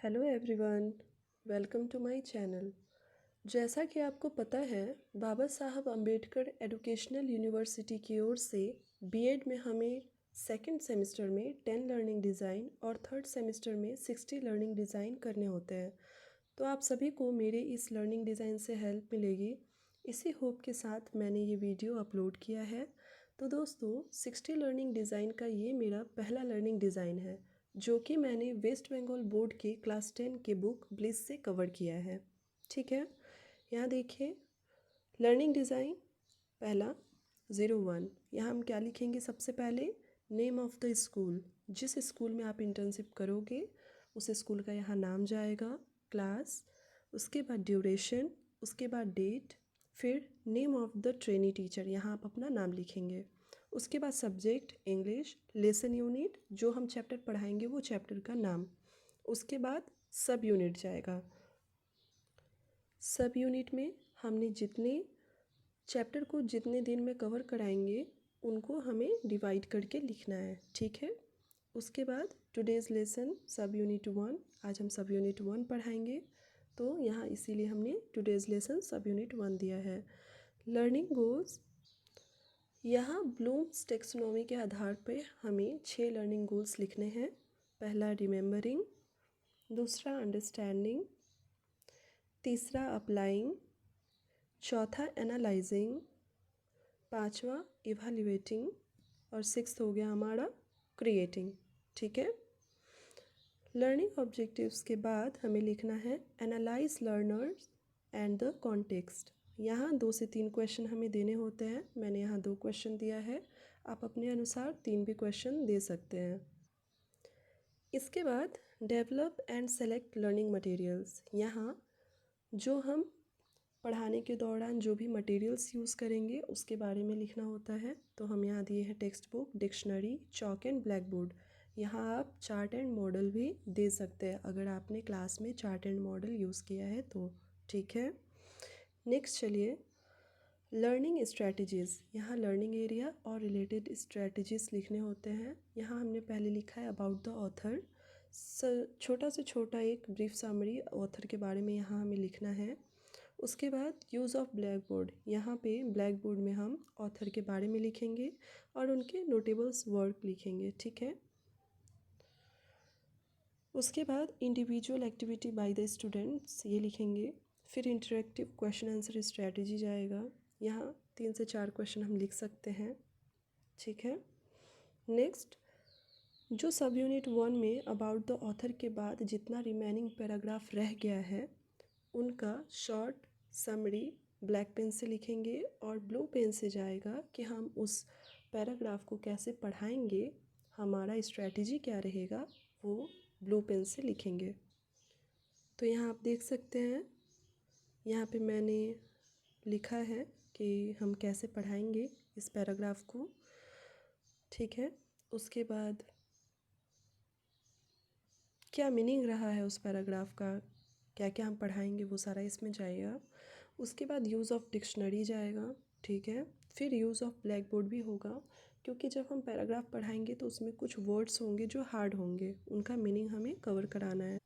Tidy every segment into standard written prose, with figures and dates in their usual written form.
Hello everyone, welcome to my channel. जैसा कि आपको पता है, बाबा साहब अम्बेडकर एजुकेशनल यूनिवर्सिटी की ओर से बीएड में हमें सेकंड सेमेस्टर में 10 लर्निंग डिज़ाइन और थर्ड सेमेस्टर में 60 लर्निंग डिज़ाइन करने होते हैं। तो आप सभी को मेरे इस लर्निंग डिज़ाइन से हेल्प मिलेगी, इसी होप के साथ मैंने ये वीडियो अपलोड किया है। तो दोस्तों, 60 लर्निंग डिज़ाइन का ये मेरा पहला लर्निंग डिज़ाइन है, जो कि मैंने वेस्ट बंगाल बोर्ड के क्लास 10 के बुक ब्लिस से कवर किया है। ठीक है, यहाँ देखिए लर्निंग डिज़ाइन पहला 01। यहाँ हम क्या लिखेंगे? सबसे पहले नेम ऑफ द स्कूल, जिस स्कूल में आप इंटर्नशिप करोगे उस स्कूल का यहाँ नाम जाएगा, क्लास, उसके बाद ड्यूरेशन, उसके बाद डेट, फिर name of the trainee teacher, यहाँ आप अपना नाम लिखेंगे। उसके बाद सब्जेक्ट इंग्लिश, लेसन यूनिट जो हम चैप्टर पढ़ाएंगे वो चैप्टर का नाम, उसके बाद सब यूनिट जाएगा। सब यूनिट में हमने जितने चैप्टर को जितने दिन में कवर कराएंगे उनको हमें डिवाइड करके लिखना है। ठीक है, उसके बाद टुडेज़ लेसन सब यूनिट 1, आज हम सब यूनिट 1 पढ़ाएंगे, तो यहाँ इसीलिए हमने टुडेज़ लेसन सब यूनिट 1 दिया है। लर्निंग गोल्स, यहाँ ब्लूम्स टेक्सोनॉमी के आधार पर हमें 6 लर्निंग गोल्स लिखने हैं। पहला रिमेंबरिंग, दूसरा अंडरस्टैंडिंग, तीसरा अप्लाइंग, चौथा एनालाइजिंग, पांचवा इवैल्यूएटिंग और सिक्स्थ हो गया हमारा क्रिएटिंग। ठीक है, लर्निंग ऑब्जेक्टिव्स के बाद हमें लिखना है analyse learners and the context. यहाँ 2 से 3 क्वेश्चन हमें देने होते हैं। मैंने यहाँ 2 क्वेश्चन दिया है, आप अपने अनुसार 3 भी क्वेश्चन दे सकते हैं। इसके बाद develop and select learning materials, यहाँ जो हम पढ़ाने के दौरान जो भी मटेरियल्स यूज़ करेंगे उसके बारे में लिखना होता है। तो हम यहाँ दिए हैं text book, dictionary, chalk and black board. यहाँ आप चार्ट एंड मॉडल भी दे सकते हैं अगर आपने क्लास में चार्ट एंड मॉडल यूज़ किया है तो। ठीक है, नेक्स्ट चलिए लर्निंग स्ट्रैटेजीज़, यहाँ लर्निंग एरिया और रिलेटेड स्ट्रैटेजीज़ लिखने होते हैं। यहाँ हमने पहले लिखा है अबाउट द ऑथर, छोटा से छोटा एक ब्रीफ समरी ऑथर के बारे में यहाँ हमें लिखना है। उसके बाद यूज़ ऑफ ब्लैक बोर्ड, यहाँ पे ब्लैक बोर्ड में हम ऑथर के बारे में लिखेंगे और उनके नोटेबल्स वर्क लिखेंगे। ठीक है, उसके बाद individual activity by the students ये लिखेंगे। फिर इंटरेक्टिव क्वेश्चन आंसर स्ट्रैटेजी जाएगा, यहाँ 3 से 4 क्वेश्चन हम लिख सकते हैं। ठीक है, नेक्स्ट जो सब यूनिट 1 में अबाउट द ऑथर के बाद जितना रिमेनिंग पैराग्राफ रह गया है उनका शॉर्ट समरी ब्लैक पेन से लिखेंगे और ब्लू पेन से जाएगा कि हम उस पैराग्राफ को कैसे पढ़ाएंगे, हमारा स्ट्रैटेजी क्या रहेगा, वो ब्लू पेन से लिखेंगे। तो यहाँ आप देख सकते हैं, यहाँ पे मैंने लिखा है कि हम कैसे पढ़ाएंगे इस पैराग्राफ को। ठीक है, उसके बाद क्या मीनिंग रहा है उस पैराग्राफ का, क्या क्या हम पढ़ाएंगे वो सारा इसमें जाएगा। उसके बाद यूज़ ऑफ डिक्शनरी जाएगा। ठीक है, फिर यूज़ ऑफ ब्लैक बोर्ड भी होगा, क्योंकि जब हम पैराग्राफ पढ़ाएंगे तो उसमें कुछ वर्ड्स होंगे जो हार्ड होंगे, उनका मीनिंग हमें कवर कराना है।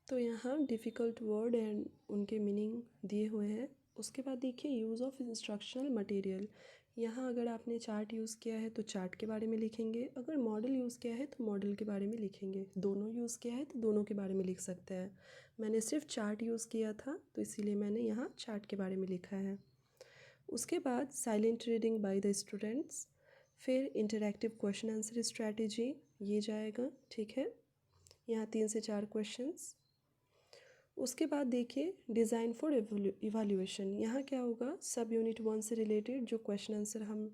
तो यहाँ डिफ़िकल्ट वर्ड एंड उनके मीनिंग दिए हुए हैं। उसके बाद देखिए यूज़ ऑफ इंस्ट्रक्शनल मटेरियल, यहाँ अगर आपने चार्ट यूज़ किया है तो चार्ट के बारे में लिखेंगे, अगर मॉडल यूज़ किया है तो मॉडल के बारे में लिखेंगे, दोनों यूज़ किया है तो दोनों के बारे में लिख सकते हैं। मैंने सिर्फ चार्ट यूज़ किया था तो इसीलिए मैंने यहाँ चार्ट के बारे में लिखा है। उसके बाद silent reading by the students, फिर इंटरैक्टिव क्वेश्चन आंसर स्ट्रैटेजी ये जाएगा। ठीक है, यहाँ 3 से 4 क्वेश्चंस। उसके बाद देखिए डिज़ाइन फॉर इवैल्यूएशन, यहाँ क्या होगा, सब यूनिट 1 से रिलेटेड जो क्वेश्चन आंसर हम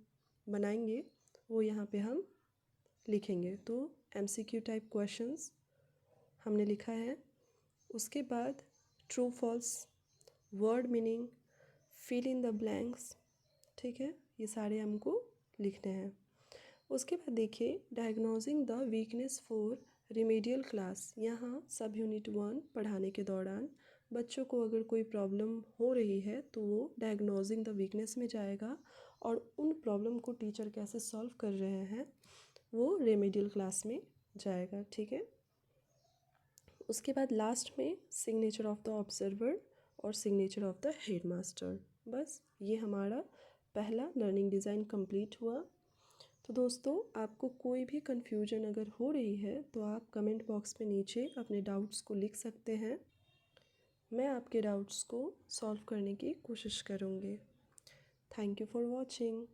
बनाएंगे वो यहाँ पे हम लिखेंगे। तो एमसीक्यू टाइप क्वेश्चंस हमने लिखा है। उसके बाद true false, word meaning, fill in the blanks. ठीक है, ये सारे हमको लिखने हैं। उसके बाद देखिए diagnosing the weakness for remedial class, यहाँ सब यूनिट 1 पढ़ाने के दौरान बच्चों को अगर कोई प्रॉब्लम हो रही है तो वो डायग्नोजिंग द वीकनेस में जाएगा और उन प्रॉब्लम को टीचर कैसे सॉल्व कर रहे हैं वो रेमेडियल क्लास में जाएगा। ठीक है, उसके बाद लास्ट में सिग्नेचर ऑफ द ऑब्जर्वर और सिग्नेचर ऑफ द हेडमास्टर। बस ये हमारा पहला लर्निंग डिज़ाइन कंप्लीट हुआ। तो दोस्तों, आपको कोई भी कन्फ्यूजन अगर हो रही है तो आप कमेंट बॉक्स में नीचे अपने डाउट्स को लिख सकते हैं। मैं आपके डाउट्स को सॉल्व करने की कोशिश करूँगी। Thank you for watching.